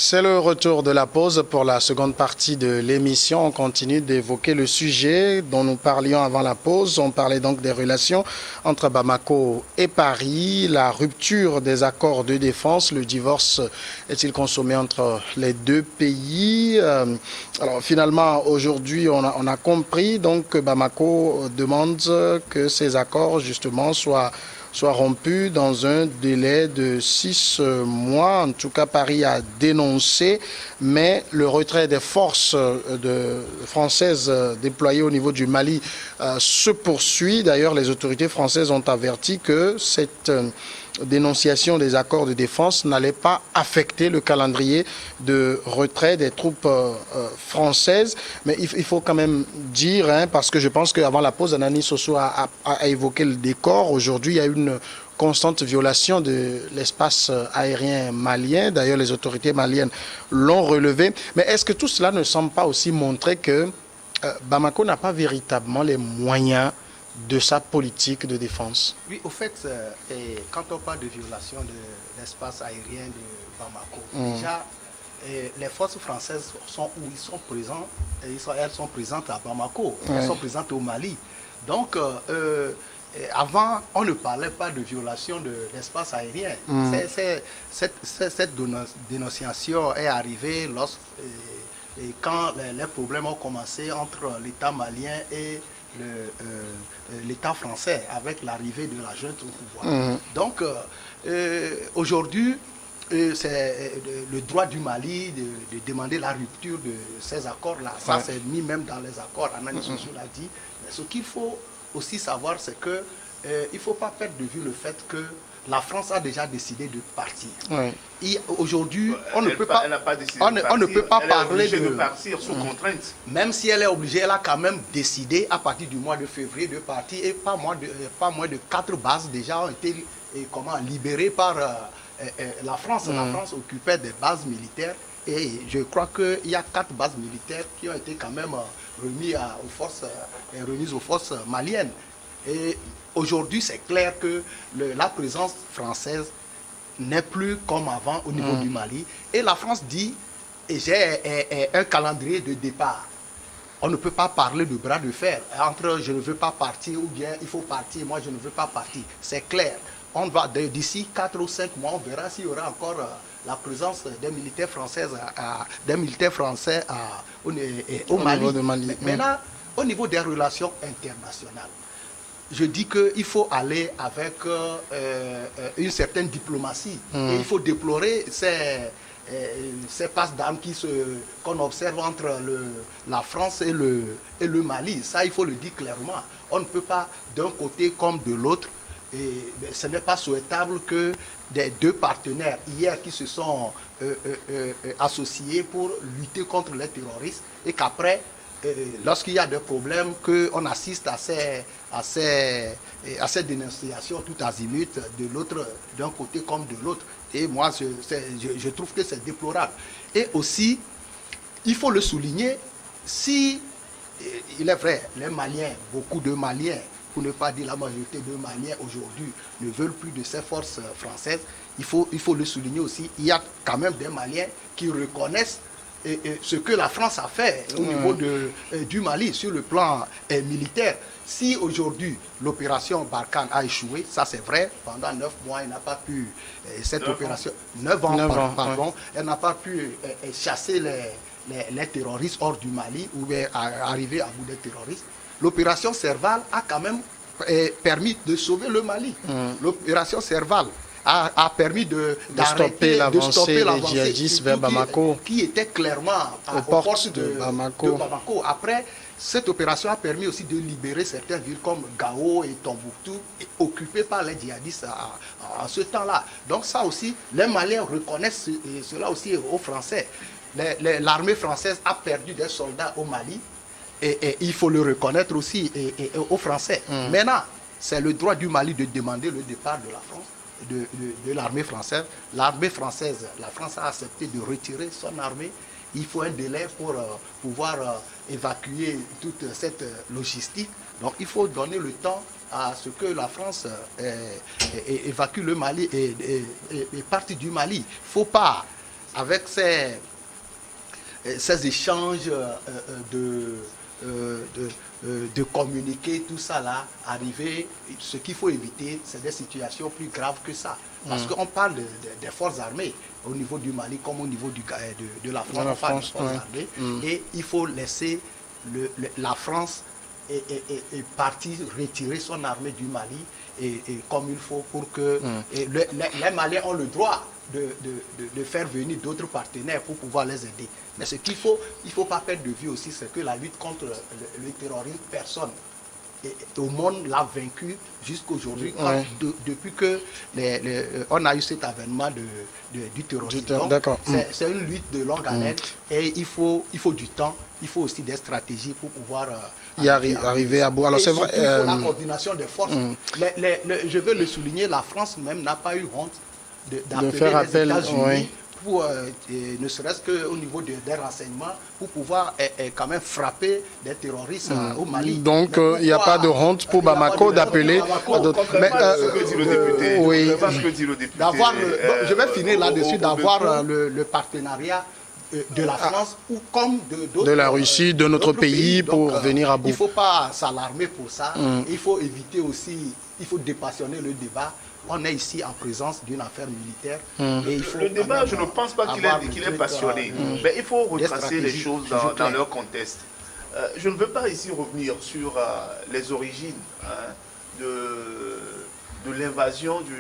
C'est le retour de la pause pour la seconde partie de l'émission. On continue d'évoquer le sujet dont nous parlions avant la pause. On parlait donc des relations entre Bamako et Paris, la rupture des accords de défense, le divorce est-il consommé entre les deux pays? Alors finalement, aujourd'hui, on a compris donc que Bamako demande que ces accords justement soient rompu dans un délai de 6 mois. En tout cas, Paris a dénoncé, mais le retrait des forces françaises déployées au niveau du Mali se poursuit. D'ailleurs, les autorités françaises ont averti que cette dénonciation des accords de défense n'allait pas affecter le calendrier de retrait des troupes françaises. Mais il faut quand même dire, parce que je pense qu'avant la pause, Anani Soso a évoqué le décor. Aujourd'hui, il y a une constante violation de l'espace aérien malien. D'ailleurs, les autorités maliennes l'ont relevé. Mais est-ce que tout cela ne semble pas aussi montrer que Bamako n'a pas véritablement les moyens de sa politique de défense? Oui, au fait, quand on parle de violation de l'espace aérien de Bamako, déjà, les forces françaises sont où ils sont présents, elles sont présentes à Bamako, elles sont présentes au Mali. Donc, avant, on ne parlait pas de violation de l'espace aérien. Cette dénonciation est arrivée quand les problèmes ont commencé entre l'État malien et l'État français avec l'arrivée de la junte au pouvoir. Donc, aujourd'hui, c'est le droit du Mali de demander la rupture de ces accords-là. Ça, c'est mis même dans les accords, Anani Soso l'a dit. Mais ce qu'il faut aussi savoir, c'est que il ne faut pas perdre de vue le fait que la France a déjà décidé de partir. Aujourd'hui, on ne peut pas parler de partir sous contrainte. Même si elle est obligée, elle a quand même décidé à partir du mois de février de partir, et pas moins de 4 bases déjà ont été libérées par la France. La France occupait des bases militaires et je crois qu'il y a 4 bases militaires qui ont été quand même remises aux forces maliennes. Et aujourd'hui, c'est clair que la présence française n'est plus comme avant au niveau du Mali. Et la France dit, j'ai un calendrier de départ. On ne peut pas parler de bras de fer entre je ne veux pas partir ou bien il faut partir, moi je ne veux pas partir. C'est clair. On va d'ici 4 ou 5 mois, on verra s'il y aura encore la présence des militaires français au Mali. Maintenant, au niveau des relations internationales, je dis qu'il faut aller avec une certaine diplomatie. Et il faut déplorer ces passes d'armes qu'on observe entre la France et le Mali. Ça, il faut le dire clairement. On ne peut pas d'un côté comme de l'autre. Et ce n'est pas souhaitable que des deux partenaires hier qui se sont associés pour lutter contre les terroristes et qu'après, lorsqu'il y a des problèmes, qu'on assiste à ces dénonciations tout azimut de l'autre, d'un côté comme de l'autre. Et moi, je trouve que c'est déplorable. Et aussi, il faut le souligner, si, il est vrai, les Maliens, beaucoup de Maliens, pour ne pas dire la majorité de Maliens aujourd'hui, ne veulent plus de ces forces françaises, il faut le souligner aussi, il y a quand même des Maliens qui reconnaissent ce que la France a fait au niveau du Mali sur le plan militaire. Si aujourd'hui l'opération Barkhane a échoué, ça c'est vrai, pendant 9 mois, elle n'a pas pu, cette opération, 9 ans, pardon, elle n'a pas pu chasser les terroristes hors du Mali ou arriver à bout des terroristes. L'opération Serval a quand même permis de sauver le Mali. L'opération Serval a permis de stopper l'avancée des djihadistes vers Bamako, qui était clairement aux portes de Bamako. Après, cette opération a permis aussi de libérer certaines villes comme Gao et Tombouctou, occupées par les djihadistes à ce temps-là. Donc ça aussi, les Maliens reconnaissent cela aussi aux Français. L'armée française a perdu des soldats au Mali, et il faut le reconnaître aussi aux Français. Maintenant, c'est le droit du Mali de demander le départ de la France, de l'armée française. L'armée française, la France a accepté de retirer son armée. Il faut un délai pour pouvoir évacuer toute cette logistique. Donc il faut donner le temps à ce que la France évacue le Mali et partie du Mali. Il ne faut pas avec ces échanges de communiquer, tout ça là, arriver, ce qu'il faut éviter, c'est des situations plus graves que ça. Parce qu'on parle des forces armées au niveau du Mali comme au niveau de la France, on parle des forces armées, et il faut laisser la France et partir retirer son armée du Mali et comme il faut pour que les Maliens ont le droit de faire venir d'autres partenaires pour pouvoir les aider. Mais ce qu'il faut, il ne faut pas perdre de vue aussi, c'est que la lutte contre le terrorisme, personne au monde l'a vaincu jusqu'aujourd'hui, depuis que on a eu cet avènement du terrorisme. C'est une lutte de longue haleine et il faut du temps, il faut aussi des stratégies pour pouvoir arriver à bout. Alors c'est vrai. Il faut la coordination des forces. Je veux le souligner, la France même n'a pas eu honte d'appeler les États-Unis pour, ne serait-ce qu'au niveau des renseignements, pour pouvoir quand même frapper des terroristes au Mali. Donc il n'y a pas de honte pour Bamako d'appeler à d'autres. Mais ce que dit le député, ce que dit le député. Je vais finir là-dessus, d'avoir le partenariat de la France ou comme de la Russie, de notre pays pour venir à bout. Il ne faut pas s'alarmer pour ça. Il faut éviter aussi, il faut dépassionner le débat. On est ici en présence d'une affaire militaire. Et il faut le débat, je ne pense pas qu'il est passionné. Mais il faut retracer les choses dans leur contexte. Je ne veux pas ici revenir sur les origines de l'invasion du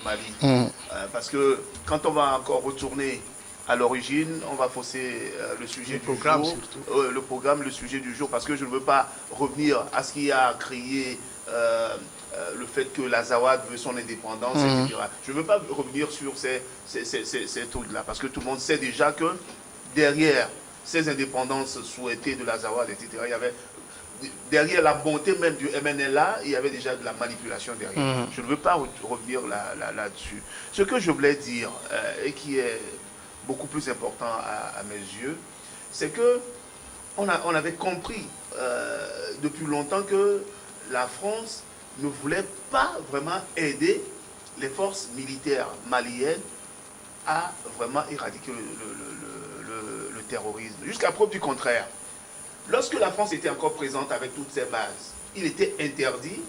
Mali. Parce que quand on va encore retourner à l'origine, on va fausser le sujet du jour. Le programme, le sujet du jour, parce que je ne veux pas revenir à ce qui a créé le fait que l'Azawad veut son indépendance, etc. Je ne veux pas revenir sur ces trucs-là, parce que tout le monde sait déjà que derrière ces indépendances souhaitées de l'Azawad, etc., il y avait, derrière la bonté même du MNLA, il y avait déjà de la manipulation derrière. Je ne veux pas revenir là-dessus. Ce que je voulais dire, et qui est beaucoup plus important à mes yeux, c'est que on avait compris depuis longtemps que la France ne voulait pas vraiment aider les forces militaires maliennes à vraiment éradiquer le terrorisme. Jusqu'à preuve du contraire. Lorsque la France était encore présente avec toutes ses bases, il était interdit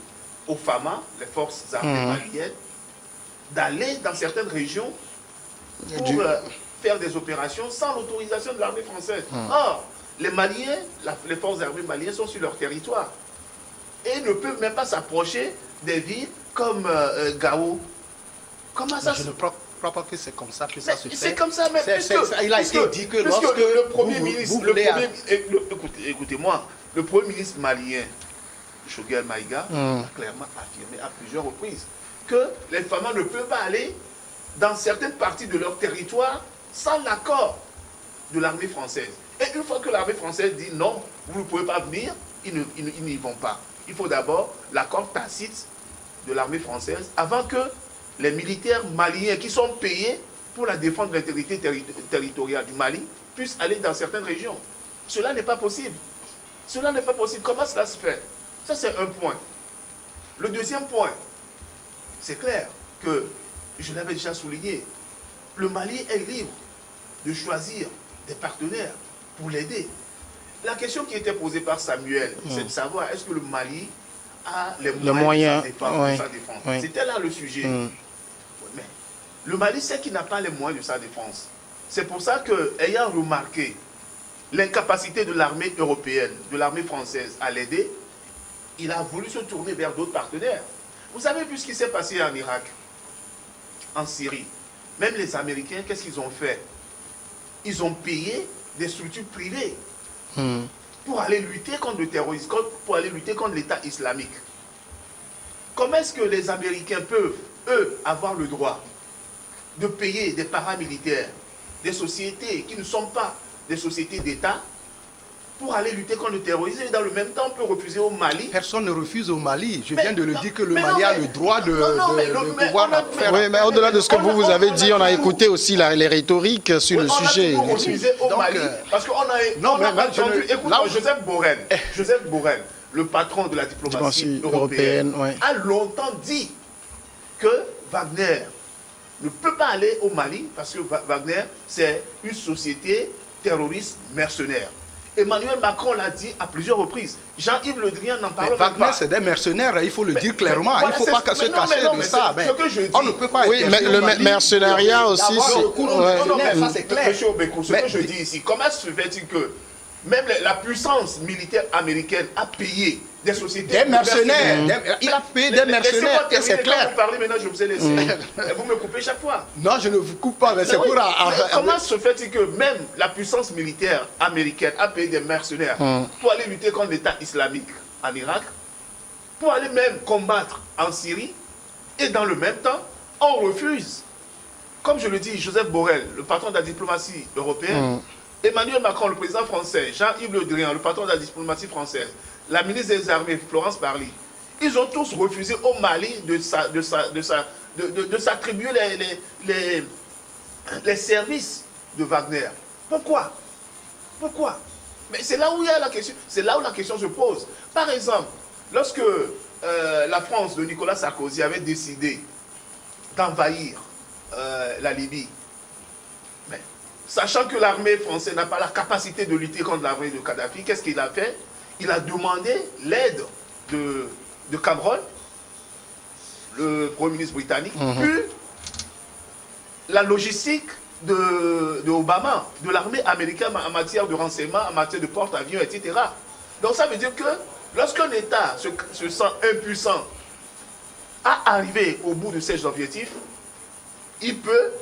aux FAMA, les forces armées maliennes, d'aller dans certaines régions pour faire des opérations sans l'autorisation de l'armée française. Or, les Maliens, les forces armées maliennes sont sur leur territoire et ne peuvent même pas s'approcher des villes comme Gao. Comment ça se fait? Je ne crois pas que c'est comme ça que ça se fait. C'est comme ça, mais il a été dit que lorsque le Premier ministre, écoutez-moi, le Premier ministre malien, Choguel Maïga, a clairement affirmé à plusieurs reprises que les FAMA ne peuvent pas aller dans certaines parties de leur territoire sans l'accord de l'armée française. Et une fois que l'armée française dit non, vous ne pouvez pas venir, ils n'y vont pas. Il faut d'abord l'accord tacite de l'armée française avant que les militaires maliens qui sont payés pour la défense de l'intégrité territoriale du Mali puissent aller dans certaines régions. Cela n'est pas possible. Cela n'est pas possible. Comment cela se fait? Ça, c'est un point. Le deuxième point, c'est clair que, je l'avais déjà souligné, le Mali est libre de choisir des partenaires pour l'aider. La question qui était posée par Samuel, c'est de savoir est-ce que le Mali a les moyens de sa défense. C'était là le sujet. Mais le Mali sait qu'il n'a pas les moyens de sa défense. C'est pour ça que, ayant remarqué l'incapacité de l'armée européenne, de l'armée française à l'aider, il a voulu se tourner vers d'autres partenaires. Vous avez vu ce qui s'est passé en Irak, en Syrie. Même les Américains, qu'est-ce qu'ils ont fait? Ils ont payé des structures privées pour aller lutter contre le terrorisme, pour aller lutter contre l'État islamique. Comment est-ce que les Américains peuvent, eux, avoir le droit de payer des paramilitaires, des sociétés qui ne sont pas des sociétés d'État, pour aller lutter contre le terrorisme et dans le même temps on peut refuser au Mali? Personne ne refuse au Mali. Je viens de le dire que le Mali a le droit de pouvoir faire... Oui, mais au-delà de ce que vous avez dit, on a écouté aussi les rhétoriques sur le sujet. On a refusé au Mali parce qu'on a entendu... Écoute-moi, Joseph Borrell, le patron de la diplomatie européenne, a longtemps dit que Wagner ne peut pas aller au Mali parce que Wagner, c'est une société terroriste mercenaire. Emmanuel Macron l'a dit à plusieurs reprises. Jean-Yves Le Drian n'en parle pas. Wagner, c'est des mercenaires, il faut le dire clairement. Voilà, il ne faut pas se cacher de ça. Ce que je dis. On ne peut pas oui, mais le mercenariat aussi, ça c'est clair. Monsieur Obeko, ce que je dis ici, comment se fait-il que même la puissance militaire américaine a payé des sociétés... Des mercenaires. Il a payé des mercenaires, et c'est clair. Quand vous parlez maintenant, je vous ai laissé. Vous me coupez chaque fois. Non, je ne vous coupe pas, mais c'est pour... Comment se fait-il que même la puissance militaire américaine a payé des mercenaires pour aller lutter contre l'État islamique en Irak, pour aller même combattre en Syrie, et dans le même temps, on refuse. Comme je le dis, Joseph Borrell, le patron de la diplomatie européenne, Emmanuel Macron, le président français, Jean-Yves Le Drian, le patron de la diplomatie française, la ministre des Armées, Florence Parly, ils ont tous refusé au Mali de s'attribuer les services de Wagner. Pourquoi? Pourquoi? Mais c'est là où il y a la question, c'est là où la question se pose. Par exemple, lorsque la France de Nicolas Sarkozy avait décidé d'envahir la Libye, mais, sachant que l'armée française n'a pas la capacité de lutter contre l'armée de Kadhafi, qu'est-ce qu'il a fait? Il a demandé l'aide de Cameron, le Premier ministre britannique, puis la logistique de Obama, de l'armée américaine en matière de renseignement, en matière de porte-avions, etc. Donc ça veut dire que lorsqu'un État se sent impuissant à arriver au bout de ses objectifs, il peut,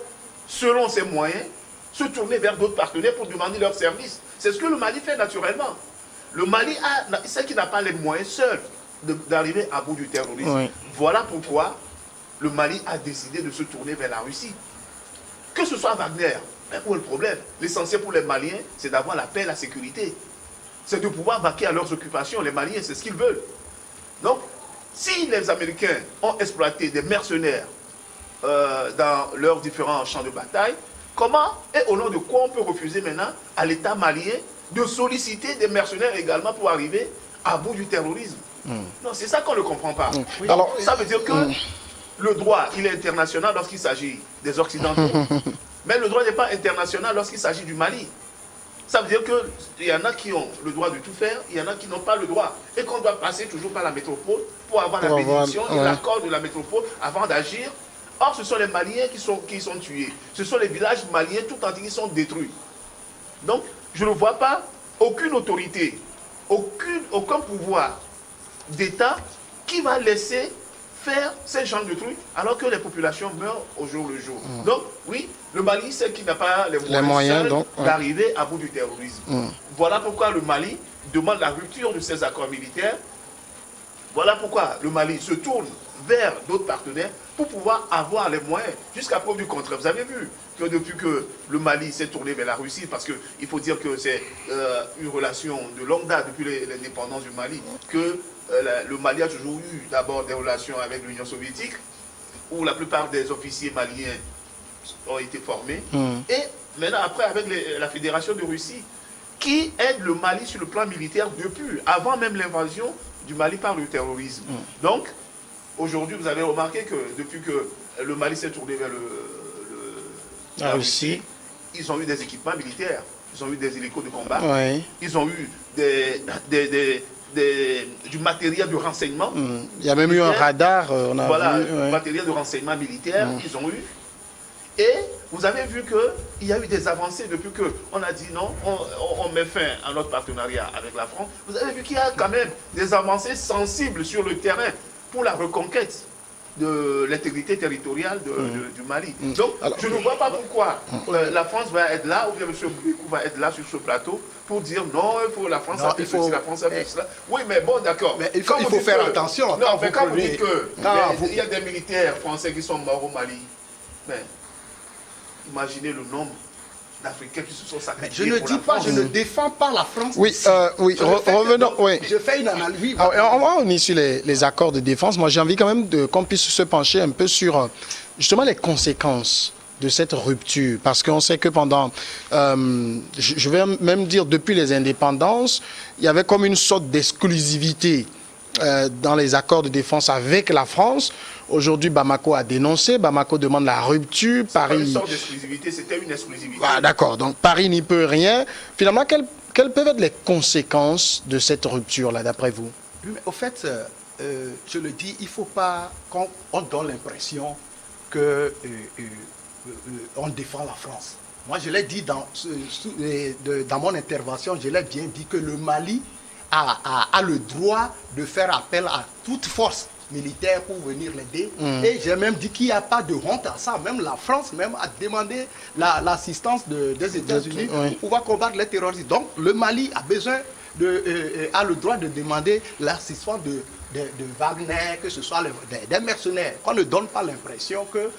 selon ses moyens, se tourner vers d'autres partenaires pour demander leurs services. C'est ce que le Mali fait naturellement. Le Mali c'est qu'il n'a pas les moyens seuls d'arriver à bout du terrorisme. Oui. Voilà pourquoi le Mali a décidé de se tourner vers la Russie. Que ce soit Wagner, mais où est le problème? L'essentiel pour les Maliens, c'est d'avoir la paix et la sécurité. C'est de pouvoir vaquer à leurs occupations. Les Maliens, c'est ce qu'ils veulent. Donc, si les Américains ont exploité des mercenaires dans leurs différents champs de bataille, comment et au nom de quoi on peut refuser maintenant à l'État malien de solliciter des mercenaires également pour arriver à bout du terrorisme? Non, c'est ça qu'on ne comprend pas. Oui. Alors, ça veut dire que le droit, il est international lorsqu'il s'agit des Occidentaux, mais le droit n'est pas international lorsqu'il s'agit du Mali. Ça veut dire qu'il y en a qui ont le droit de tout faire, il y en a qui n'ont pas le droit. Et qu'on doit passer toujours par la métropole pour avoir la bénédiction et l'accord de la métropole avant d'agir. Or, ce sont les Maliens qui sont tués. Ce sont les villages maliens tout entiers qui sont détruits. Donc, je ne vois pas aucune autorité, aucun pouvoir d'État qui va laisser faire ces genres de trucs alors que les populations meurent au jour le jour. Donc, oui, le Mali, c'est qu'il n'a pas les moyens d'arriver à bout du terrorisme. Voilà pourquoi le Mali demande la rupture de ces accords militaires. Voilà pourquoi le Mali se tourne vers d'autres partenaires pour pouvoir avoir les moyens, jusqu'à preuve du contraire. Vous avez vu que depuis que le Mali s'est tourné vers la Russie, parce qu'il faut dire que c'est une relation de longue date depuis l'indépendance du Mali, que le Mali a toujours eu d'abord des relations avec l'Union soviétique, où la plupart des officiers maliens ont été formés, et maintenant après avec la Fédération de Russie, qui aide le Mali sur le plan militaire depuis, avant même l'invasion du Mali par le terrorisme. Donc, aujourd'hui, vous avez remarqué que depuis que le Mali s'est tourné vers la Russie, ils ont eu des équipements militaires, ils ont eu des hélicos de combat, ils ont eu du matériel de renseignement. Il y a même eu un radar, on a voilà, vu. Matériel de renseignement militaire, ils ont eu. Et vous avez vu qu'il y a eu des avancées depuis qu'on a dit non, on met fin à notre partenariat avec la France. Vous avez vu qu'il y a quand même des avancées sensibles sur le terrain pour la reconquête de l'intégrité territoriale du Mali. Donc, je ne vois pas pourquoi la France va être là, ou bien M. Bouikou va être là sur ce plateau pour dire non, la France a fait ceci, la France a fait cela. Oui, mais bon, d'accord. Mais il faut faire attention. Non, mais quand vous dites qu'il y a des militaires français qui sont morts au Mali, mais imaginez le nombre d'Africains qui se sont sacrifiés. Je ne dis pas, je ne défends pas la France. Oui, revenons. Je fais une analyse. On va revenir sur les accords de défense. Moi, j'ai envie quand même qu'on puisse se pencher un peu sur justement les conséquences de cette rupture. Parce qu'on sait que pendant, je vais même dire depuis les indépendances, il y avait comme une sorte d'exclusivité dans les accords de défense avec la France, Aujourd'hui, Bamako a dénoncé. Bamako demande la rupture. Paris... Paris... Une sorte d'exclusivité, c'était une exclusivité. Ah, d'accord, donc Paris n'y peut rien. Finalement, quelles peuvent être les conséquences de cette rupture-là, d'après vous? Mais au fait, je le dis, il ne faut pas qu'on donne l'impression que on défend la France. Moi, je l'ai dit dans mon intervention, je l'ai bien dit que le Mali a le droit de faire appel à toute force militaire pour venir l'aider. Et j'ai même dit qu'il n'y a pas de honte à ça. Même la France a demandé l'assistance des États-Unis pour pouvoir combattre les terroristes. Donc, le Mali a besoin a le droit de demander l'assistance de Wagner, que ce soit des mercenaires. Qu'on ne donne pas l'impression que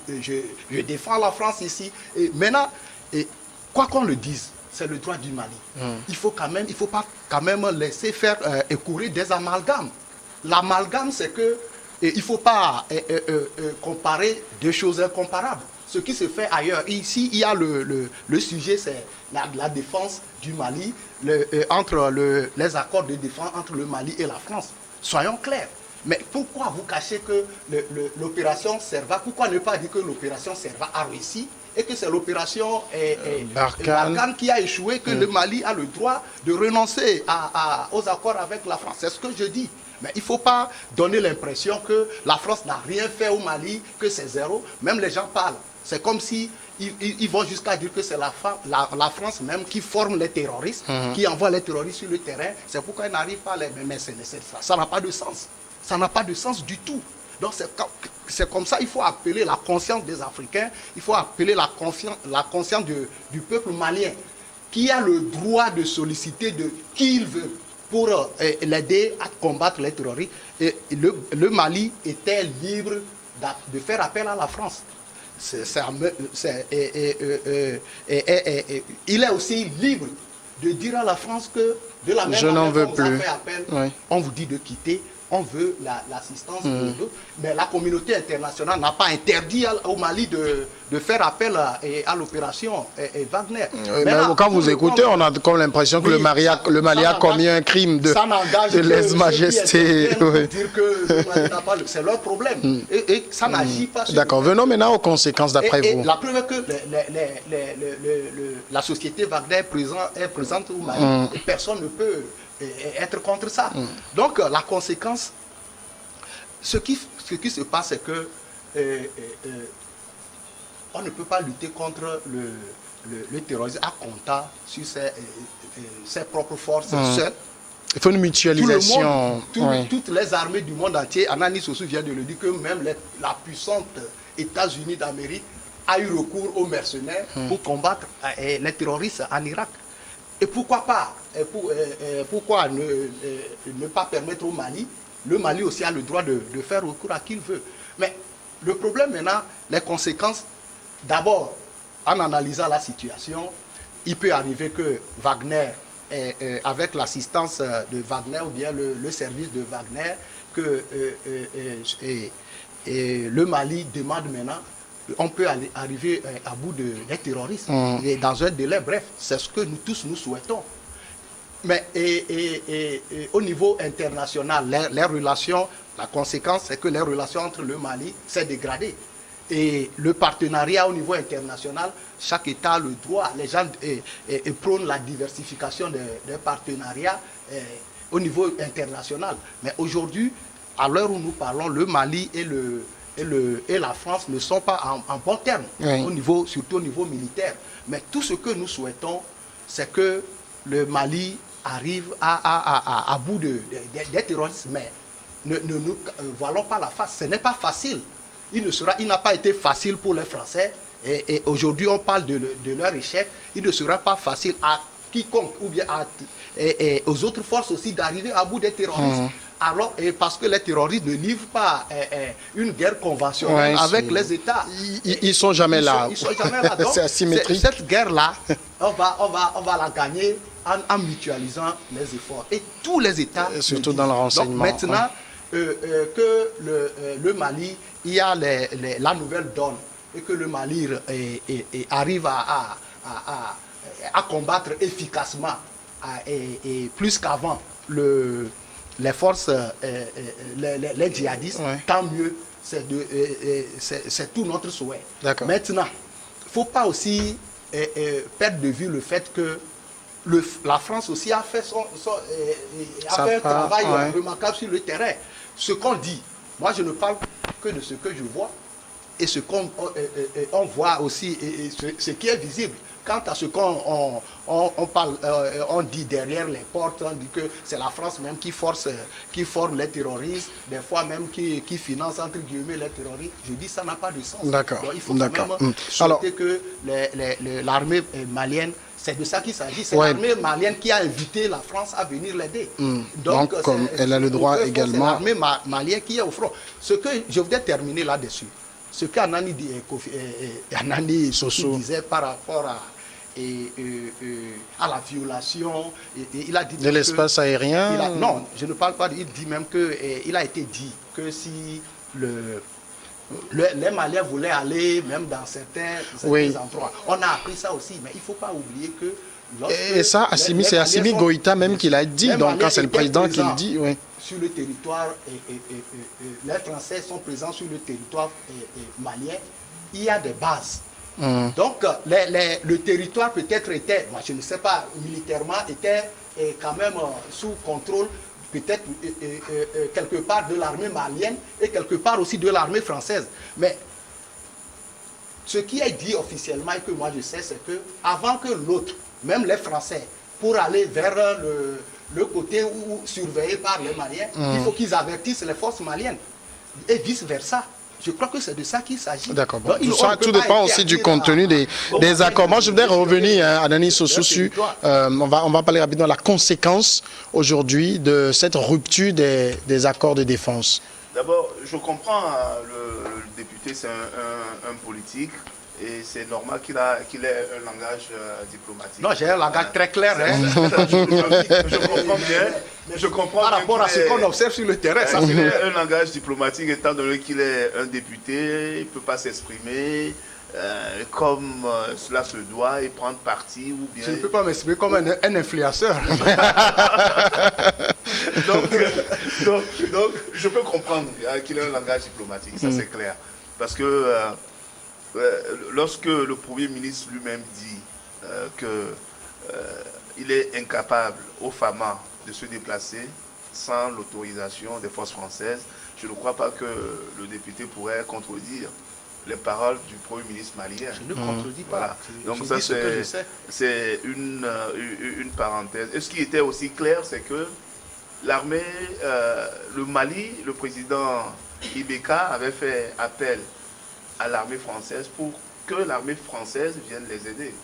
je défends la France ici. Et maintenant, quoi qu'on le dise, c'est le droit du Mali. Il faut pas quand même laisser faire écourir des amalgames. L'amalgame, c'est que il ne faut pas comparer deux choses incomparables. Ce qui se fait ailleurs. Ici, il y a le sujet, c'est la défense du Mali, entre les accords de défense entre le Mali et la France. Soyons clairs. Mais pourquoi vous cachez que l'opération Serva, pourquoi ne pas dire que l'opération Serva a réussi et que c'est l'opération Barkhane qui a échoué, que le Mali a le droit de renoncer aux accords avec la France? C'est ce que je dis. Mais il ne faut pas donner l'impression que la France n'a rien fait au Mali, que c'est zéro. Même les gens parlent. C'est comme si ils vont jusqu'à dire que c'est la France même qui forme les terroristes, qui envoie les terroristes sur le terrain. C'est pourquoi ils n'arrivent pas à les... Mais ça n'a pas de sens. Ça n'a pas de sens du tout. Donc c'est comme ça, il faut appeler la conscience des Africains, il faut appeler la conscience du peuple malien, qui a le droit de solliciter de qui il veut pour l'aider à combattre les terroristes. Et le Mali était libre de faire appel à la France. Il est aussi libre de dire à la France que de la même manière qu'on vous a fait appel, on vous dit de quitter, on veut l'assistance de l'autre. Mais la communauté internationale n'a pas interdit au Mali de faire appel à l'opération Wagner. Mais quand vous écoutez, on a comme l'impression que le Mali a commis un crime de lèse-majesté. C'est leur problème. Et ça n'agit pas sur... D'accord, venons maintenant aux conséquences d'après vous. La preuve est que la société Wagner est présente au Mali et personne ne peut être contre ça. Donc la conséquence, ce qui se passe, c'est que on ne peut pas lutter contre le terrorisme à compter sur ses propres forces seules. Il faut une mutualisation. Toutes les armées du monde entier, Anani Sossou vient de le dire, que même la puissante États-Unis d'Amérique a eu recours aux mercenaires pour combattre les terroristes en Irak. Et pourquoi pas pourquoi ne pas permettre au Mali? Le Mali aussi a le droit de faire recours à qui il veut. Mais le problème maintenant, les conséquences, d'abord, en analysant la situation, il peut arriver que Wagner, avec l'assistance de Wagner ou bien le service de Wagner, que le Mali demande maintenant, on peut arriver à bout des terroristes et dans un délai bref. C'est ce que nous tous nous souhaitons. Mais au niveau international, les relations, la conséquence, c'est que les relations entre le Mali s'est dégradées. Et le partenariat au niveau international, chaque État a le droit. Les gens prônent la diversification des partenariats au niveau international. Mais aujourd'hui, à l'heure où nous parlons, le Mali et la France ne sont pas en bon terme, surtout au niveau militaire. Mais tout ce que nous souhaitons, c'est que le Mali arrive à bout des terroristes. Mais ne nous voilons pas la face. Ce n'est pas facile. Il n'a pas été facile pour les Français. Et aujourd'hui, on parle de leur échec. Il ne sera pas facile à quiconque ou bien aux autres forces aussi d'arriver à bout des terroristes. Alors, parce que les terroristes ne livrent pas une guerre conventionnelle avec les États. Ils ne sont jamais là. Ils sont jamais là. C'est asymétrique. Cette guerre-là, on va la gagner en mutualisant les efforts. Et tous les États... surtout dans le renseignement. Donc maintenant, que le Mali, il y a la nouvelle donne et que le Mali arrive à combattre efficacement et plus qu'avant les forces, les djihadistes, tant mieux. c'est tout notre souhait. Maintenant, il ne faut pas aussi perdre de vue le fait que la France aussi a fait, un travail remarquable sur le terrain. Ce qu'on dit, moi je ne parle que de ce que je vois et ce qu'on voit aussi, et ce qui est visible. Quant à ce qu'on parle, on dit derrière les portes, on dit que c'est la France même qui forme les terroristes, des fois même qui finance entre guillemets les terroristes. Je dis ça n'a pas de sens. D'accord. Donc, il faut quand même souhaiter que l'armée malienne, c'est de ça qu'il s'agit. C'est l'armée malienne qui a invité la France à venir l'aider. Donc comme elle a le droit également. C'est l'armée malienne qui est au front. Ce que je voudrais terminer là-dessus. Ce qu'Anani Soso disait par rapport à la violation, il a dit de l'espace aérien. Non, je ne parle pas. Il dit même que il a été dit que si les Maliens voulaient aller même dans certains endroits, on a appris ça aussi, mais il ne faut pas oublier que et ça, c'est Assimi Goïta même qui l'a dit. Donc quand c'est le président qui le dit, oui. Sur le territoire, les Français sont présents sur le territoire malien, il y a des bases. Donc, le territoire peut-être était, moi je ne sais pas, militairement, était quand même sous contrôle, peut-être quelque part de l'armée malienne et quelque part aussi de l'armée française. Mais ce qui est dit officiellement et que moi je sais, c'est que avant que l'autre, même les Français, pour aller vers le côté où surveillé par les Maliens, il faut qu'ils avertissent les forces maliennes et vice-versa. Je crois que c'est de ça qu'il s'agit. D'accord. Bon, tout dépend aussi du contenu des accords. Moi, je voudrais revenir à Anani Soso sur, on va parler rapidement de la conséquence aujourd'hui de cette rupture des accords de défense. D'abord, je comprends, le député, c'est un politique. Et c'est normal qu'il ait un langage diplomatique. Non, j'ai un langage très clair. Je comprends bien. Je comprends par rapport à ce qu'on observe sur le terrain. Il a un langage diplomatique, étant donné qu'il est un député, il ne peut pas s'exprimer comme cela se doit et prendre parti ou bien... Je ne peux pas m'exprimer comme un influenceur. donc, je peux comprendre qu'il ait un langage diplomatique, ça c'est clair. Parce que... lorsque le Premier ministre lui-même dit qu'il est incapable au FAMA de se déplacer sans l'autorisation des forces françaises, je ne crois pas que le député pourrait contredire les paroles du Premier ministre malien. Je ne contredis pas. Voilà. Donc ça c'est une parenthèse. Et ce qui était aussi clair, c'est que l'armée, le Mali, le président Ibeka avait fait appel à l'armée française pour que l'armée française vienne les aider.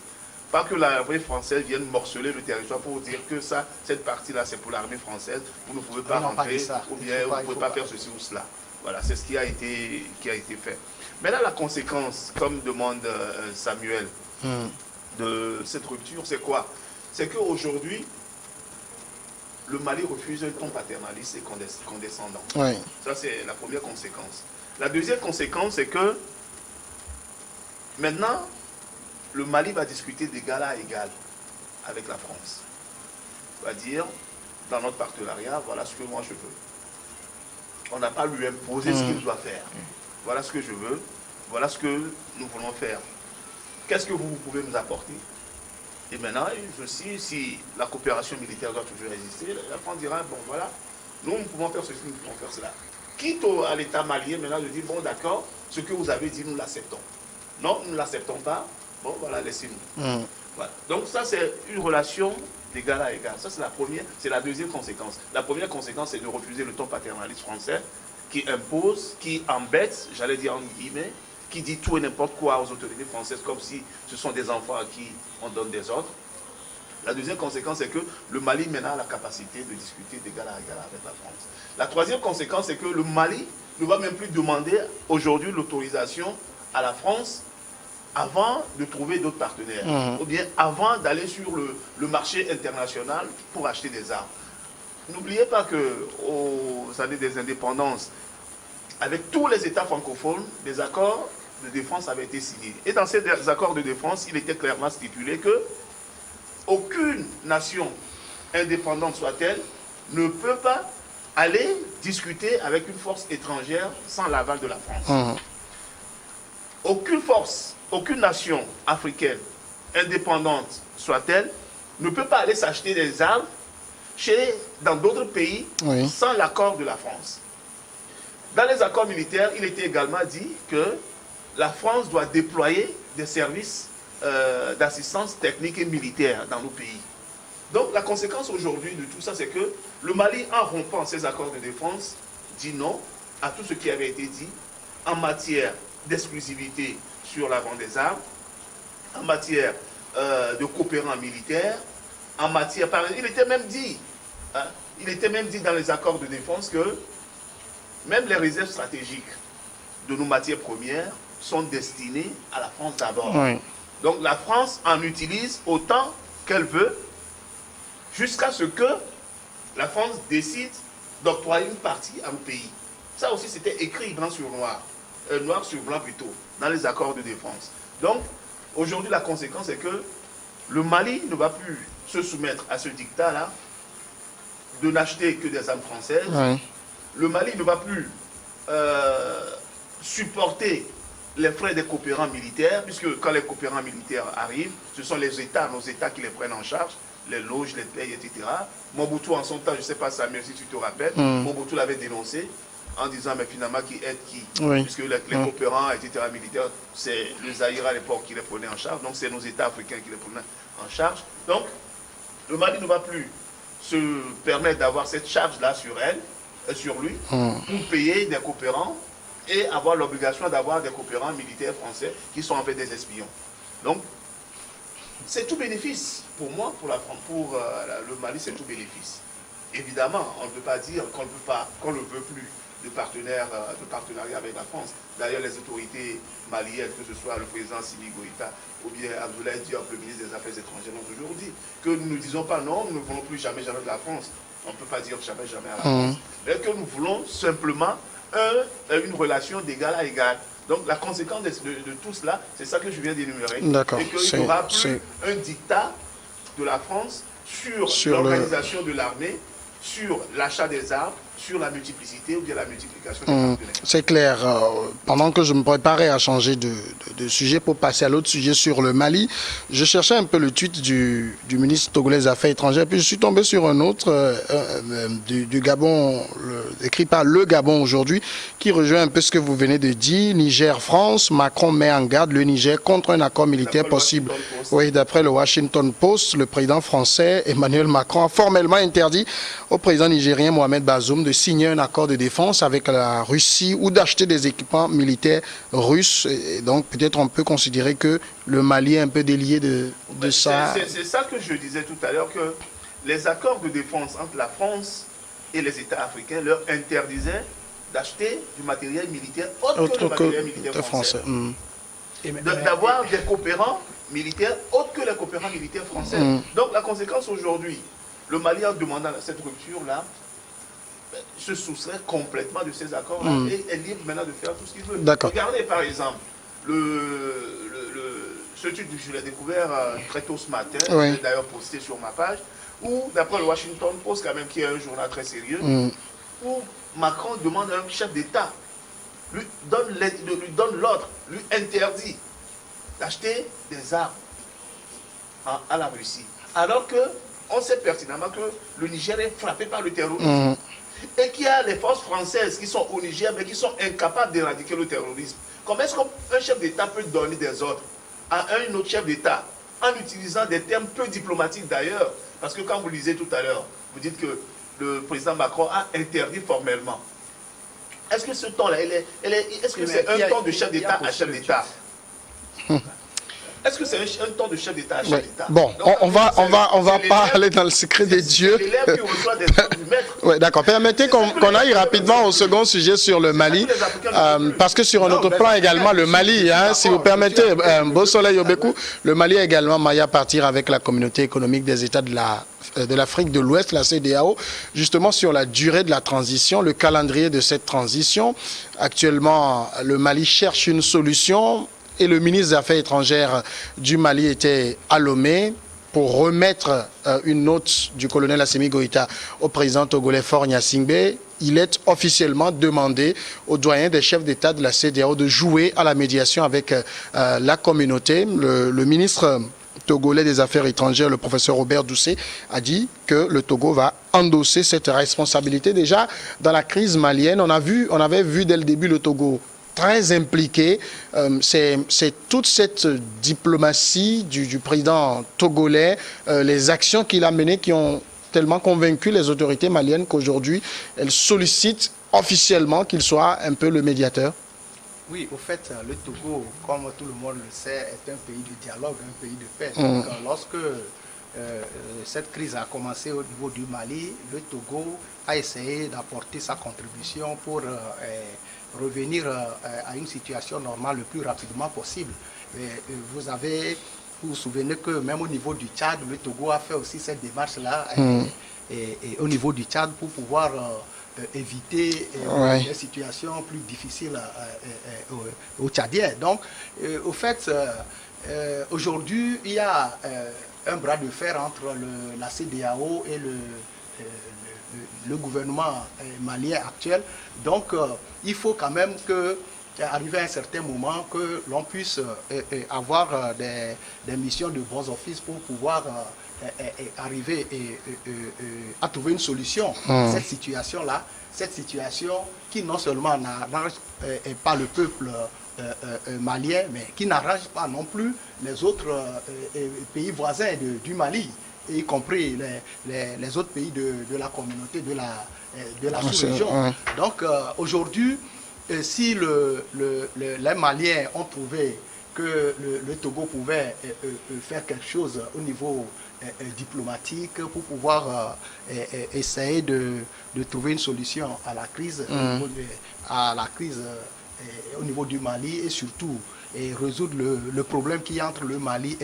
Pas que l'armée française vienne morceler le territoire pour dire que cette partie-là, c'est pour l'armée française, vous ne pouvez pas rentrer, ou bien vous ne pouvez pas faire ceci ou cela. Voilà, c'est ce qui a été fait. Maintenant, la conséquence, comme demande Samuel, de cette rupture, c'est quoi? C'est qu'aujourd'hui, le Mali refuse un ton paternaliste et condescendant. Oui. Ça, c'est la première conséquence. La deuxième conséquence, c'est que maintenant, le Mali va discuter d'égal à égal avec la France. Il va dire, dans notre partenariat, voilà ce que moi je veux. On n'a pas lui imposé ce qu'il doit faire. Voilà ce que je veux, voilà ce que nous voulons faire. Qu'est-ce que vous pouvez nous apporter? Et maintenant, si la coopération militaire doit toujours exister, la France dira, bon voilà, nous pouvons faire ceci, nous pouvons faire cela. Quitte à l'État malien, maintenant je dis, bon d'accord, ce que vous avez dit, nous l'acceptons. Non, nous ne l'acceptons pas, bon voilà, laissez-nous. Voilà. Donc ça c'est une relation d'égal à égal. Ça c'est la première, c'est la deuxième conséquence. La première conséquence c'est de refuser le ton paternaliste français qui impose, qui embête, j'allais dire en guillemets, qui dit tout et n'importe quoi aux autorités françaises comme si ce sont des enfants à qui on donne des ordres. La deuxième conséquence, c'est que le Mali maintenant a la capacité de discuter d'égal à égal avec la France. La troisième conséquence, c'est que le Mali ne va même plus demander aujourd'hui l'autorisation à la France avant de trouver d'autres partenaires, ou bien avant d'aller sur le marché international pour acheter des armes. N'oubliez pas qu'aux années des indépendances, avec tous les États francophones, des accords de défense avaient été signés. Et dans ces accords de défense, il était clairement stipulé que aucune nation, indépendante soit-elle, ne peut pas aller discuter avec une force étrangère sans l'aval de la France. Aucune force, aucune nation africaine, indépendante soit-elle, ne peut pas aller s'acheter des armes dans d'autres pays sans l'accord de la France. Dans les accords militaires, il était également dit que la France doit déployer des services d'assistance technique et militaire dans nos pays. Donc la conséquence aujourd'hui de tout ça, c'est que le Mali, en rompant ces accords de défense, dit non à tout ce qui avait été dit en matière d'exclusivité sur la vente des armes, en matière de coopérants militaires, en matière... Il était même dit dans les accords de défense que même les réserves stratégiques de nos matières premières sont destinées à la France d'abord. Donc la France en utilise autant qu'elle veut, jusqu'à ce que la France décide d'octroyer une partie à nos pays. Ça aussi, c'était écrit blanc sur noir, noir sur blanc plutôt, dans les accords de défense. Donc, aujourd'hui, la conséquence est que le Mali ne va plus se soumettre à ce dictat-là, de n'acheter que des armes françaises. Le Mali ne va plus supporter les frais des coopérants militaires, puisque quand les coopérants militaires arrivent, ce sont les États, nos États qui les prennent en charge, les loges, les payes, etc. Mobutu, en son temps, je ne sais pas, Samuel, si tu te rappelles, Mobutu l'avait dénoncé en disant, mais finalement, qui aide qui? Puisque les coopérants, etc., militaires, c'est le Zaïre à l'époque qui les prenait en charge, donc c'est nos États africains qui les prenaient en charge. Donc, le Mali ne va plus se permettre d'avoir cette charge-là sur lui, pour payer des coopérants et avoir l'obligation d'avoir des coopérants militaires français qui sont en fait des espions. Donc, c'est tout bénéfice. Pour moi, pour le Mali, c'est tout bénéfice. Évidemment, on ne peut pas dire qu'on ne veut plus de partenariat avec la France. D'ailleurs, les autorités maliennes, que ce soit le président Simi Goïta ou bien Abdoulaye Diop, le ministre des Affaires étrangères, ont toujours dit que nous ne disons pas non, nous ne voulons plus jamais de la France. On ne peut pas dire jamais à la France. Mais que nous voulons simplement une relation d'égal à égal. Donc la conséquence de tout cela, c'est ça que je viens d'énumérer. D'accord. Et qu'il n'y aura plus un dictat de la France sur l'organisation de l'armée, sur l'achat des armes, sur la multiplicité ou bien la multiplication des partenaires. C'est clair. Pendant que je me préparais à changer de sujet pour passer à l'autre sujet sur le Mali, je cherchais un peu le tweet du ministre togolais des Affaires étrangères, puis je suis tombé sur un autre du Gabon, écrit par Le Gabon aujourd'hui, qui rejoint un peu ce que vous venez de dire. Niger-France, Macron met en garde le Niger contre un accord militaire possible. Oui, d'après le Washington Post, le président français Emmanuel Macron a formellement interdit au président nigérien Mohamed Bazoum de signer un accord de défense avec la Russie ou d'acheter des équipements militaires russes. Et donc peut-être on peut considérer que le Mali est un peu délié de ça. C'est ça que je disais tout à l'heure, que les accords de défense entre la France et les États africains leur interdisaient d'acheter du matériel militaire autre que le matériel militaire français. D'avoir des coopérants militaires autres que les coopérants militaires français. Donc la conséquence aujourd'hui, le Mali, en demandant cette rupture-là, se soustrait complètement de ces accords-là et est libre maintenant de faire tout ce qu'il veut. Regardez par exemple ce truc que je l'ai découvert très tôt ce matin, j'ai d'ailleurs posté sur ma page, où d'après le Washington Post, quand même, qui est un journal très sérieux, où Macron demande à un chef d'État, lui donne l'ordre, lui interdit d'acheter des armes à la Russie. Alors que on sait pertinemment que le Niger est frappé par le terrorisme. Et qu'il y a les forces françaises qui sont au Niger, mais qui sont incapables d'éradiquer le terrorisme. Comment est-ce qu'un chef d'État peut donner des ordres à un autre chef d'État, en utilisant des termes peu diplomatiques d'ailleurs? Parce que quand vous lisez tout à l'heure, vous dites que le président Macron a interdit formellement. Est-ce que ce ton-là, est-ce que c'est un ton de chef d'État à chef d'État? Est-ce que c'est un ton de chef d'État à chef d'État? Bon, donc, on va pas aller dans le secret des dieux. Oui, d'accord. Permettez qu'on aille rapidement au second sujet sur le Mali, parce que sur un autre plan également, le Mali, si vous permettez, beau soleil au Bécou, le Mali a également maillé à partir avec la communauté économique des États de l'Afrique de l'Ouest, la CEDEAO, justement sur la durée de la transition, le calendrier de cette transition. Actuellement, le Mali cherche une solution. Et le ministre des Affaires étrangères du Mali était à Lomé pour remettre une note du colonel Assimi Goïta au président togolais Faure Gnassingbé il est officiellement demandé aux doyens des chefs d'État de la CEDEAO de jouer à la médiation avec la communauté. Le ministre togolais des Affaires étrangères, le professeur Robert Doucet, a dit que le Togo va endosser cette responsabilité. Déjà, dans la crise malienne, on avait vu dès le début le Togo très impliqué. C'est toute cette diplomatie du président togolais, les actions qu'il a menées qui ont tellement convaincu les autorités maliennes qu'aujourd'hui, elles sollicitent officiellement qu'il soit un peu le médiateur. Oui, au fait, le Togo, comme tout le monde le sait, est un pays de dialogue, un pays de paix. Donc, lorsque cette crise a commencé au niveau du Mali, le Togo a essayé d'apporter sa contribution pour revenir à une situation normale le plus rapidement possible. Vous vous souvenez que même au niveau du Tchad, le Togo a fait aussi cette démarche-là et au niveau du Tchad pour pouvoir éviter des situations plus difficiles aux Tchadiens. Donc, au fait, aujourd'hui, il y a un bras de fer entre la CEDEAO et le gouvernement malien actuel. Donc, il faut quand même arriver à un certain moment que l'on puisse avoir des missions de bons offices pour pouvoir arriver à trouver une solution à cette situation-là. Cette situation qui non seulement n'arrange pas le peuple malien, mais qui n'arrange pas non plus les autres pays voisins du Mali, y compris les autres pays de la communauté de la sous-région. Donc aujourd'hui, si les Maliens ont trouvé que le Togo pouvait faire quelque chose au niveau diplomatique pour pouvoir essayer de trouver une solution à la crise, au niveau du Mali et surtout résoudre le problème qu'il y a entre le Mali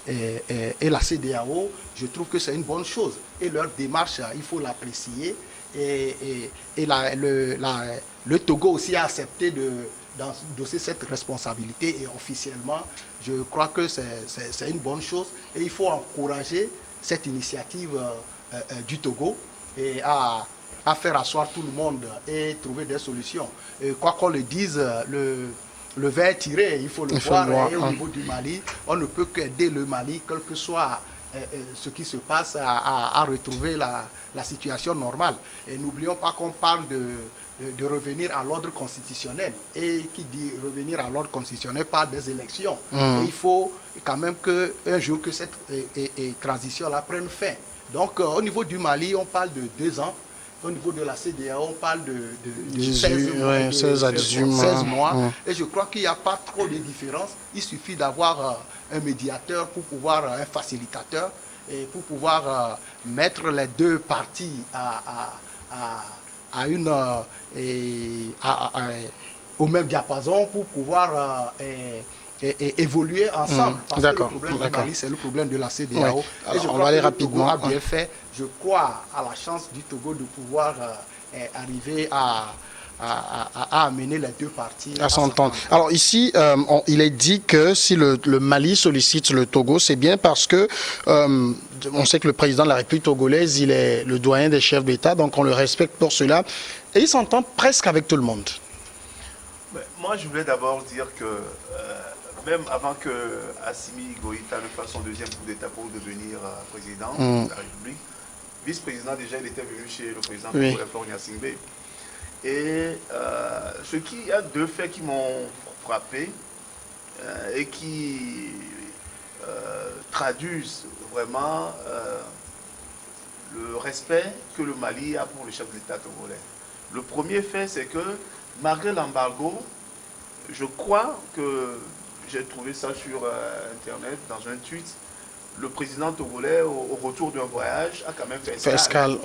et la CEDEAO, je trouve que c'est une bonne chose. Et leur démarche, il faut l'apprécier. Et le Togo aussi a accepté d'endosser cette responsabilité et officiellement, je crois que c'est une bonne chose et il faut encourager cette initiative du Togo et à faire asseoir tout le monde et trouver des solutions. Et quoi qu'on le dise, le vin est tiré, il faut le voir. Et au niveau du Mali, on ne peut qu'aider le Mali, quel que soit ce qui se passe, à retrouver la situation normale. Et n'oublions pas qu'on parle de revenir à l'ordre constitutionnel. Et qui dit revenir à l'ordre constitutionnel par des élections. Et il faut quand même qu'un jour que cette transition-là prenne fin. Donc au niveau du Mali, on parle de 2 ans. Au niveau de la CEDEAO, on parle de 16 mois. Et je crois qu'il n'y a pas trop de différence. Il suffit d'avoir un médiateur pour pouvoir, un facilitateur, et pour pouvoir mettre les deux parties au même diapason pour pouvoir évoluer ensemble. Parce que le problème du Mali, c'est le problème de la CEDEAO. Et je crois que le Togo a bien fait. Je crois à la chance du Togo de pouvoir arriver à amener les deux parties à s'entendre. Alors ici, il est dit que si le Mali sollicite le Togo, c'est bien parce que on sait que le président de la République togolaise, il est le doyen des chefs d'État, donc on le respecte pour cela. Et il s'entend presque avec tout le monde. Moi, je voulais d'abord dire que même avant que Assimi Goïta ne fasse son deuxième coup d'État pour devenir président de la République, vice-président, déjà, il était venu chez le président Florent Gnassingbé. Et il y a 2 faits qui m'ont frappé et qui traduisent vraiment le respect que le Mali a pour le chef d'État togolais. Le premier fait, c'est que malgré l'embargo, je crois que j'ai trouvé ça sur Internet, dans un tweet, le président togolais, au retour d'un voyage, a quand même fait escale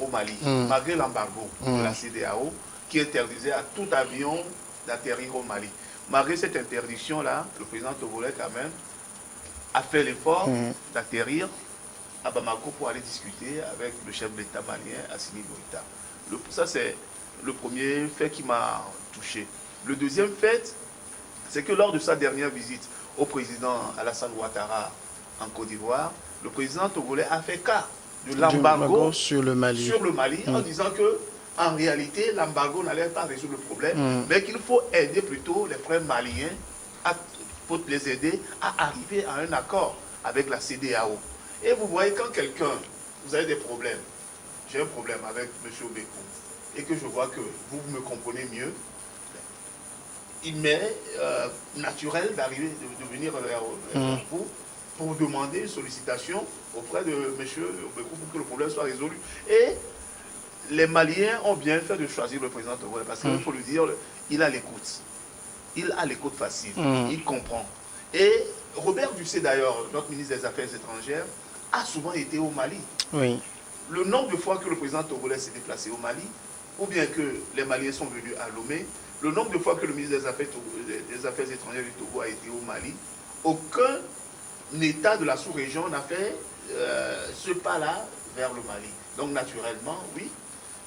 au Mali, malgré l'embargo de la CEDEAO, qui interdisait à tout avion d'atterrir au Mali. Malgré cette interdiction-là, le président togolais, quand même, a fait l'effort d'atterrir à Bamako pour aller discuter avec le chef d'État malien, Assimi Goïta. Ça, c'est le premier fait qui m'a touché. Le deuxième fait, c'est que lors de sa dernière visite au président Alassane Ouattara en Côte d'Ivoire, le président togolais a fait cas de l'embargo sur le Mali, en disant que en réalité, l'embargo n'allait pas résoudre le problème, mais qu'il faut aider plutôt les frères maliens, pour les aider à arriver à un accord avec la CEDEAO. Et vous voyez, quand quelqu'un, vous avez des problèmes, j'ai un problème avec M. Obekou, et que je vois que vous me comprenez mieux, il m'est naturel d'arriver, de venir vers vous pour demander une sollicitation auprès de M. Obekou pour que le problème soit résolu. Et les Maliens ont bien fait de choisir le président Togolais parce qu'il faut le dire, il a l'écoute. Il a l'écoute facile, il comprend. Et Robert Dussé d'ailleurs, notre ministre des Affaires étrangères, a souvent été au Mali. Oui. Le nombre de fois que le président togolais s'est déplacé au Mali, ou bien que les Maliens sont venus à Lomé, le nombre de fois que le ministre des Affaires étrangères du Togo a été au Mali, aucun État de la sous-région n'a fait ce pas-là vers le Mali. Donc naturellement, oui,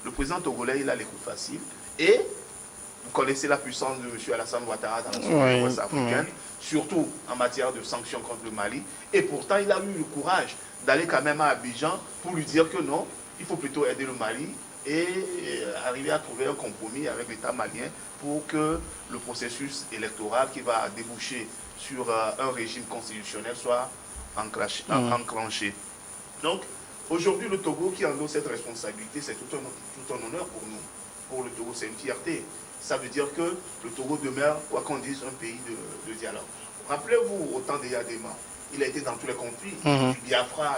le président togolais, il a l'écoute facile. Et vous connaissez la puissance de M. Alassane Ouattara dans la sous-région ouest africaine, surtout en matière de sanctions contre le Mali. Et pourtant, il a eu le courage d'aller quand même à Abidjan pour lui dire que non, il faut plutôt aider le Mali et arriver à trouver un compromis avec l'État malien pour que le processus électoral qui va déboucher sur un régime constitutionnel soit enclenché. Donc, aujourd'hui, le Togo qui endosse cette responsabilité, c'est tout un honneur pour nous. Pour le Togo, c'est une fierté. Ça veut dire que le Togo demeure, quoi qu'on dise, un pays de dialogue. Rappelez-vous, au temps des Yadema, il a été dans tous les conflits, du Biafra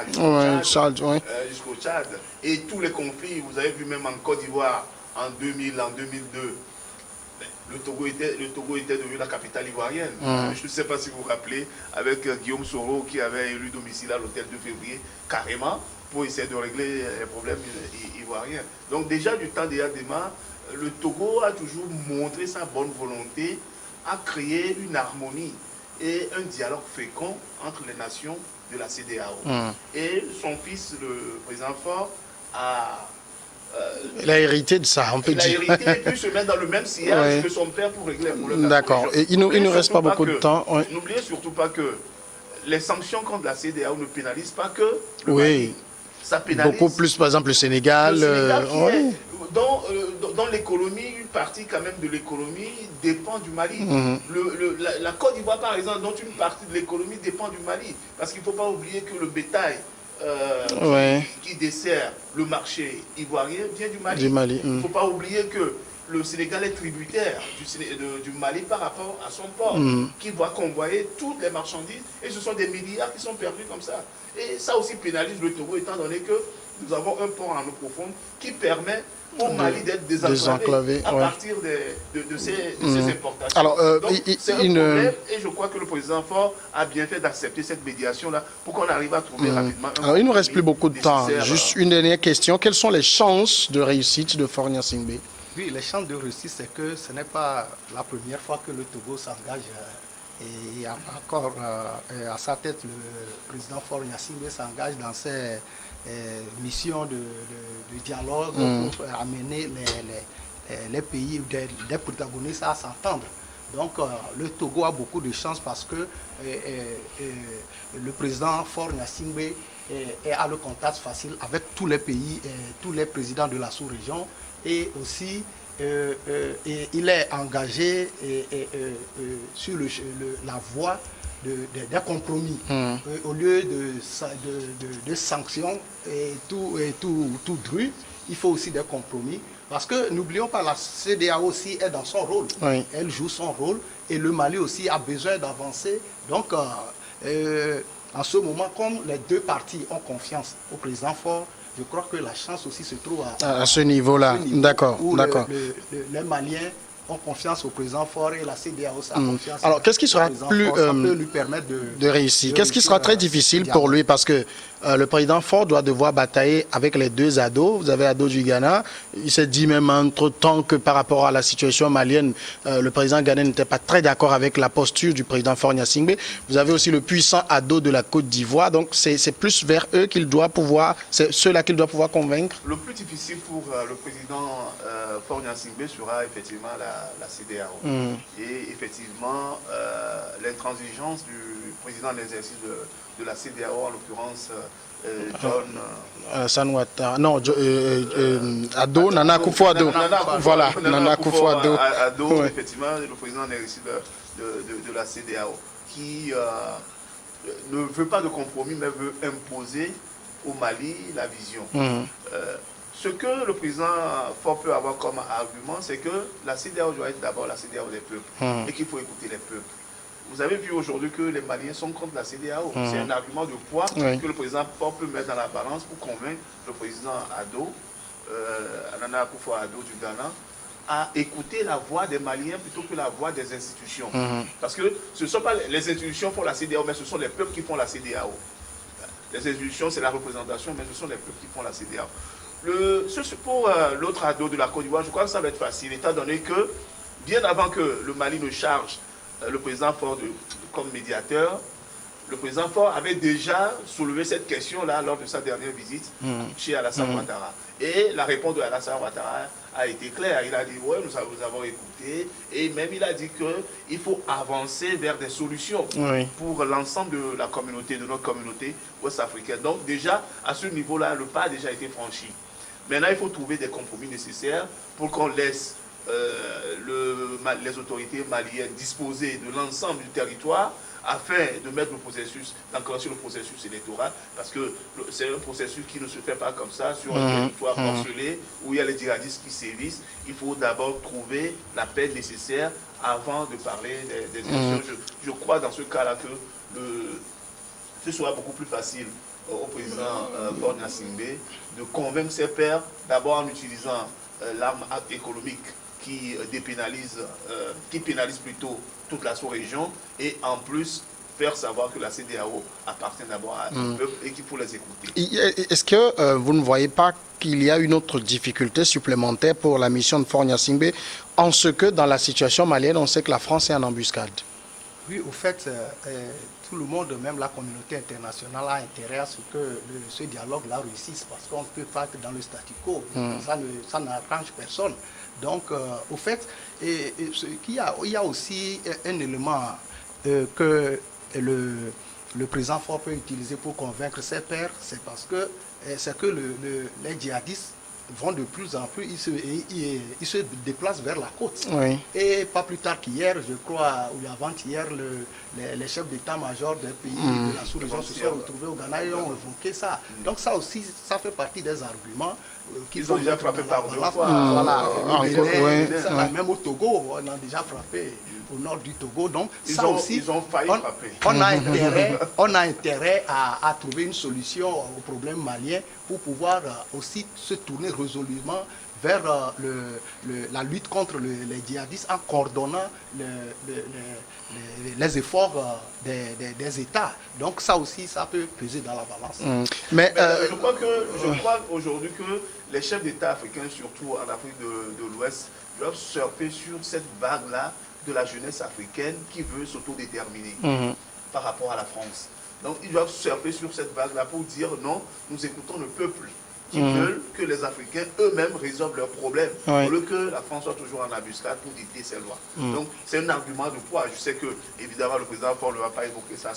jusqu'au Tchad. Et tous les conflits, vous avez vu même en Côte d'Ivoire, en 2000, en 2002, le Togo était devenu la capitale ivoirienne. Je ne sais pas si vous vous rappelez, avec Guillaume Soro qui avait élu domicile à l'hôtel de février, carrément, pour essayer de régler les problèmes ivoiriens. Donc déjà du temps des Yadema, le Togo a toujours montré sa bonne volonté à créer une harmonie et un dialogue fécond entre les nations de la CEDEAO. Et son fils, le président Faure, il a hérité de ça, on peut dire. Il a hérité et puis se mettre dans le même sillage que son père pour régler les problèmes. D'accord. Et il ne reste pas beaucoup de temps. N'oubliez surtout pas que les sanctions contre la CEDEAO ne pénalisent pas que le Mali. Ça pénalise beaucoup plus, par exemple, le Sénégal. Dans l'économie, une partie quand même de l'économie dépend du Mali. La Côte d'Ivoire, par exemple, dont une partie de l'économie dépend du Mali. Parce qu'il ne faut pas oublier que le bétail qui dessert le marché ivoirien vient du Mali. Il ne faut pas oublier que le Sénégal est tributaire du Mali par rapport à son port, qui va convoyer toutes les marchandises. Et ce sont des milliards qui sont perdus comme ça. Et ça aussi pénalise le Togo, étant donné que nous avons un port en eau profonde qui permet au Mali d'être désenclavé à partir de ces importations. Alors, c'est un problème et je crois que le président Faure a bien fait d'accepter cette médiation-là pour qu'on arrive à trouver rapidement un Alors, il ne nous reste plus beaucoup de temps. Juste une dernière question. Quelles sont les chances de réussite de Faure Gnassingbé? Oui, les chances de réussite, c'est que ce n'est pas la première fois que le Togo s'engage. Et encore à sa tête, le président Faure Gnassingbé s'engage dans ses missions de dialogue pour amener les pays, des protagonistes à s'entendre. Donc le Togo a beaucoup de chance parce que le président Faure Gnassingbé a le contact facile avec tous les pays, tous les présidents de la sous-région et aussi il est engagé sur la voie des compromis. Au lieu de sanctions et tout dru, il faut aussi des compromis. Parce que n'oublions pas, la CEDEAO aussi est dans son rôle. Elle joue son rôle et le Mali aussi a besoin d'avancer. Donc, en ce moment, comme les deux parties ont confiance au président Faure, je crois que la chance aussi se trouve à ce niveau-là. D'accord, d'accord. Les Maliens ont confiance au président Faure et la CEDEAO a confiance. Alors, qu'est-ce qui sera plus lui permettre de réussir? Qu'est-ce qui sera très difficile pour lui? Parce que le président Faure doit devoir batailler avec les deux ados. Vous avez ado du Ghana. Il s'est dit même entre-temps que par rapport à la situation malienne, le président ghanéen n'était pas très d'accord avec la posture du président Faure Gnassingbé. Vous avez aussi le puissant ado de la Côte d'Ivoire. Donc, c'est plus vers eux qu'il doit pouvoir, c'est ceux-là qu'il doit pouvoir convaincre. Le plus difficile pour le président Faure Gnassingbé sera effectivement la CEDEAO. Et effectivement, l'intransigeance du président en exercice de la CEDEAO, en l'occurrence John... Sanouata, non, Ado, Nana Akufo-Addo. Voilà, Nana Akufo-Addo. Ado, effectivement, le président de la CEDEAO, qui ne veut pas de compromis, mais veut imposer au Mali la vision. Ce que le président Faure peut avoir comme argument, c'est que la CEDEAO doit être d'abord la CEDEAO des peuples et qu'il faut écouter les peuples. Vous avez vu aujourd'hui que les Maliens sont contre la CEDEAO. C'est un argument de poids que le président Faure peut mettre dans la balance pour convaincre le président Ado, Nana Akufo-Addo du Ghana, à écouter la voix des Maliens plutôt que la voix des institutions. Parce que ce ne sont pas les institutions qui font la CEDEAO, mais ce sont les peuples qui font la CEDEAO. Les institutions, c'est la représentation, mais ce sont les peuples qui font la CEDEAO. Pour l'autre Ado de la Côte d'Ivoire, je crois que ça va être facile, étant donné que, bien avant que le Mali ne charge le président Faure comme médiateur, le président Faure avait déjà soulevé cette question-là lors de sa dernière visite chez Alassane Ouattara. Et la réponse de Alassane Ouattara a été claire. Il a dit, ouais, nous avons écouté. Et même il a dit qu'il faut avancer vers des solutions pour l'ensemble de la communauté, de notre communauté ouest-africaine. Donc déjà, à ce niveau-là, le pas a déjà été franchi. Maintenant, il faut trouver des compromis nécessaires pour qu'on laisse les autorités maliennes disposer de l'ensemble du territoire afin de mettre le processus, d'enclencher le processus électoral, parce que c'est un processus qui ne se fait pas comme ça, sur un territoire morcelé, où il y a les djihadistes qui sévissent. Il faut d'abord trouver la paix nécessaire avant de parler des élections. Je crois dans ce cas-là que ce sera beaucoup plus facile au président Faure Gnassingbé de convaincre ses pairs, d'abord en utilisant l'arme économique qui pénalise plutôt toute la sous-région, et en plus faire savoir que la CEDEAO appartient d'abord à un peuple et qu'il faut les écouter. Est-ce que vous ne voyez pas qu'il y a une autre difficulté supplémentaire pour la mission de Faure Gnassingbé, en ce que dans la situation malienne, on sait que la France est en embuscade? Oui, au fait, tout le monde, même la communauté internationale, a intérêt à ce que ce dialogue-là réussisse, parce qu'on ne peut pas être dans le statu quo. Ça n'arrange personne. Donc, au fait, il y a aussi un élément que le président Faure peut utiliser pour convaincre ses pairs, c'est parce que les djihadistes vont de plus en plus, ils se déplacent vers la côte. Et pas plus tard qu'hier, je crois, ou avant-hier, les chefs d'état-major des pays de la sous-région se sont retrouvés au Ghana et ont évoqué ça. Donc ça aussi, ça fait partie des arguments qu'ils ont déjà frappé par deux fois. Même au Togo, on a déjà frappé au nord du Togo. Donc ils ont failli frapper. On a intérêt à trouver une solution au problème malien pour pouvoir aussi se tourner résolument vers la lutte contre les djihadistes en coordonnant les efforts des États. Donc ça aussi, ça peut peser dans la balance. Mais je crois aujourd'hui que les chefs d'État africains, surtout en Afrique de l'Ouest, doivent surfer sur cette vague-là de la jeunesse africaine qui veut s'autodéterminer par rapport à la France. Donc ils doivent surfer sur cette vague-là pour dire non, nous écoutons le peuple qui veulent que les Africains eux-mêmes résolvent leurs problèmes, au lieu que la France soit toujours en embuscade pour dicter ses lois. Donc c'est un argument de poids. Je sais que évidemment le président Faure ne va pas évoquer ça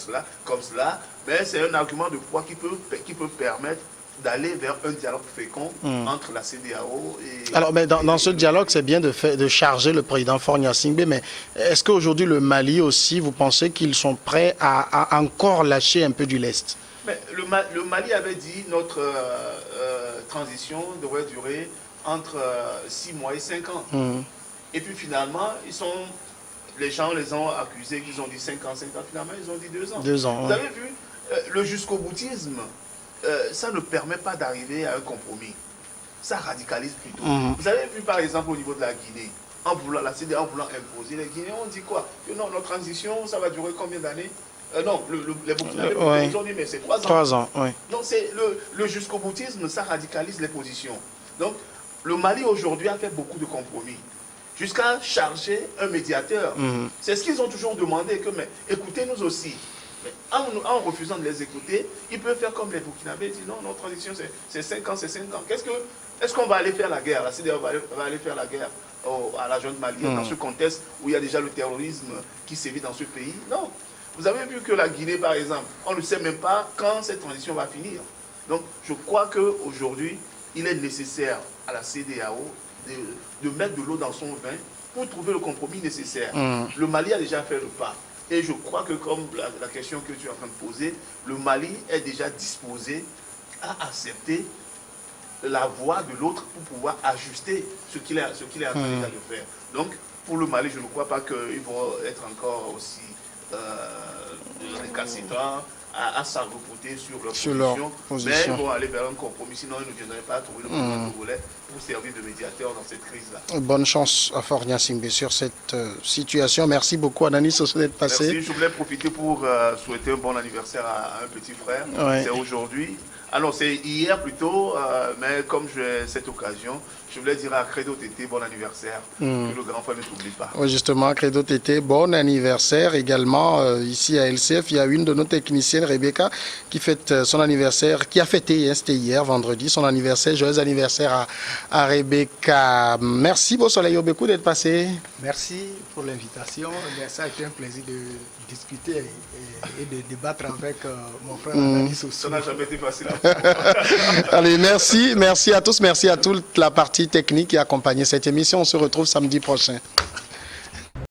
comme cela, mais c'est un argument de poids qui peut permettre d'aller vers un dialogue fécond entre la CEDEAO et... Alors, mais dans ce dialogue, c'est bien de charger le président Faure Gnassingbé, mais est-ce qu'aujourd'hui, le Mali aussi, vous pensez qu'ils sont prêts à encore lâcher un peu du lest? Mais le Mali avait dit notre transition devrait durer entre 6 mois et 5 ans. Et puis finalement, les gens les ont accusés qu'ils ont dit 5 ans, finalement ils ont dit 2 ans. 2 ans. Vous avez vu, le jusqu'au-boutisme, ça ne permet pas d'arriver à un compromis. Ça radicalise plutôt. Vous avez vu par exemple au niveau de la Guinée, la CEDEAO en voulant imposer, les Guinéens ont dit quoi? Que non, notre transition, ça va durer combien d'années? Non, les Burkinabés ont dit mais c'est 3 ans. 3 ans, oui. Donc c'est le jusqu'au-boutisme, ça radicalise les positions. Donc le Mali aujourd'hui a fait beaucoup de compromis, jusqu'à charger un médiateur. C'est ce qu'ils ont toujours demandé, que mais écoutez-nous aussi. Mais en refusant de les écouter, ils peuvent faire comme les Burkinabés, disent non, notre transition c'est 5 ans, c'est 5 ans. Est-ce qu'on va aller faire la guerre? La CEDEAO va aller faire la guerre à la junte malienne dans ce contexte où il y a déjà le terrorisme qui sévit dans ce pays? Non. Vous avez vu que la Guinée, par exemple, on ne sait même pas quand cette transition va finir. Donc, je crois qu'aujourd'hui, il est nécessaire à la CEDEAO de mettre de l'eau dans son vin pour trouver le compromis nécessaire. Le Mali a déjà fait le pas. Et je crois que, comme la question que tu es en train de poser, le Mali est déjà disposé à accepter la voix de l'autre pour pouvoir ajuster ce qu'il est en train déjà de faire. Donc, pour le Mali, je ne crois pas qu'ils vont être encore aussi récalcitrants à s'arc-bouter sur leur position, mais ils vont aller vers un compromis, sinon ils ne viendraient pas trouver le président congolais pour servir de médiateur dans cette crise-là. Bonne chance à Fort Gnassingbé sur cette situation. Merci beaucoup Anani Soso d'être passé. Merci, je voulais profiter pour souhaiter un bon anniversaire à un petit frère. Ouais. C'est aujourd'hui. Alors c'est hier plutôt, mais comme j'ai cette occasion, je voulais dire à Credo Tété bon anniversaire, que le grand frère ne t'oublie pas. Oui, justement, Credo Tété, bon anniversaire. Également, ici à LCF, il y a une de nos techniciennes, Rebecca, qui fête son anniversaire, qui a fêté, c'était hier, vendredi, son anniversaire. Joyeux anniversaire à Rebecca. Merci, Beau Soleil Obekou, d'être passé. Merci pour l'invitation. Ça a été un plaisir de discuter et de débattre avec mon frère Anani Soso. Ça n'a jamais été facile. Allez, merci à tous, merci à toute la partie technique qui a accompagné cette émission. On se retrouve samedi prochain.